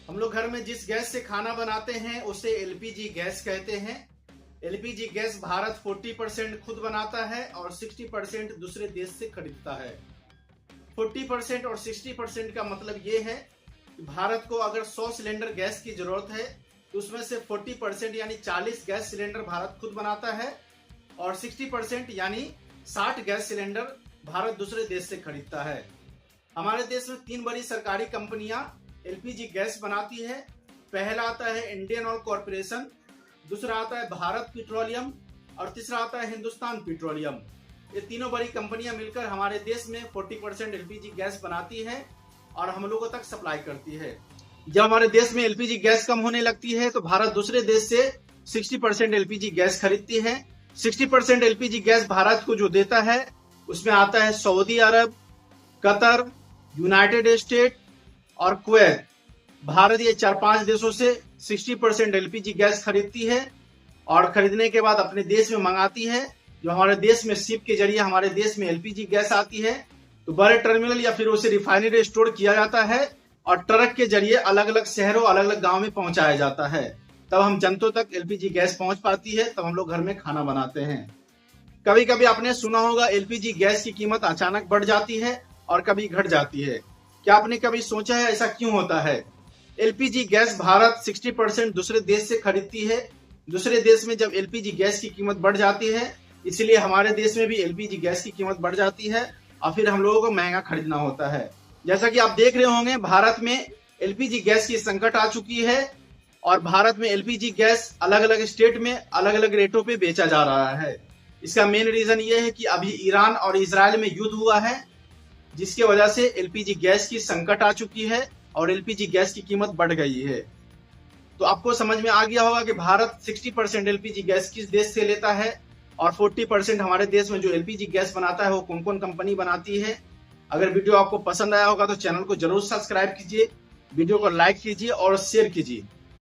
हम लोग घर में जिस गैस से खाना बनाते हैं उसे एलपीजी गैस कहते हैं। एलपीजी गैस भारत 40% खुद बनाता है और 60% दूसरे देश से खरीदता है। 40% और 60% का मतलब ये है कि भारत को अगर 100 सिलेंडर गैस की जरूरत है तो उसमें से 40% यानी 40 गैस सिलेंडर भारत खुद बनाता है और 60% यानी 60 गैस सिलेंडर भारत दूसरे देश से खरीदता है। हमारे देश में 3 बड़ी सरकारी कंपनियां एलपीजी गैस बनाती है। पहला आता है इंडियन ऑयल कॉर्पोरेशन, दूसरा आता है भारत पेट्रोलियम और तीसरा आता है हिंदुस्तान पेट्रोलियम। ये तीनों बड़ी कंपनियां मिलकर हमारे देश में 40% एलपीजी गैस बनाती है और हम लोगों तक सप्लाई करती है। जब हमारे देश में एलपीजी गैस कम होने लगती है तो भारत दूसरे देश से 60% एलपीजी गैस खरीदती है। 60% एलपीजी गैस भारत को जो देता है उसमें आता है सऊदी अरब, कतर, यूनाइटेड स्टेट और कुवैत। भारत ये 4-5 देशों से 60% एलपीजी गैस खरीदती है और खरीदने के बाद अपने देश में मंगाती है। जो हमारे देश में शिप के जरिए हमारे देश में एलपीजी गैस आती है तो बड़े टर्मिनल या फिर उसे रिफाइनरी स्टोर किया जाता है और ट्रक के जरिए अलग अलग शहरों, अलग अलग गांव में पहुंचाया जाता है। तब हम जनता तक एलपीजी गैस पहुंच पाती है, तब हम लोग घर में खाना बनाते हैं। कभी कभी आपने सुना होगा एलपीजी गैस की कीमत अचानक बढ़ जाती है और कभी घट जाती है। क्या आपने कभी सोचा है ऐसा क्यों होता है? एलपीजी गैस भारत 60% दूसरे देश से खरीदती है। दूसरे देश में जब एलपीजी गैस की कीमत बढ़ जाती है इसलिए हमारे देश में भी एलपीजी गैस की कीमत बढ़ जाती है और फिर हम लोगों को महंगा खरीदना होता है। जैसा कि आप देख रहे होंगे भारत में एलपीजी गैस की संकट आ चुकी है और भारत में एलपीजी गैस अलग अलग स्टेट में अलग अलग रेटों पे बेचा जा रहा है। इसका मेन रीजन ये है कि अभी ईरान और इजराइल में युद्ध हुआ है जिसकी वजह से एलपीजी गैस की संकट आ चुकी है और एलपीजी गैस की कीमत बढ़ गई है। तो आपको समझ में आ गया होगा कि भारत 60% एलपीजी गैस किस देश से लेता है और 40% हमारे देश में जो एलपीजी गैस बनाता है वो कौन कौन कंपनी बनाती है। अगर वीडियो आपको पसंद आया होगा तो चैनल को जरूर सब्सक्राइब कीजिए, वीडियो को लाइक कीजिए और शेयर कीजिए।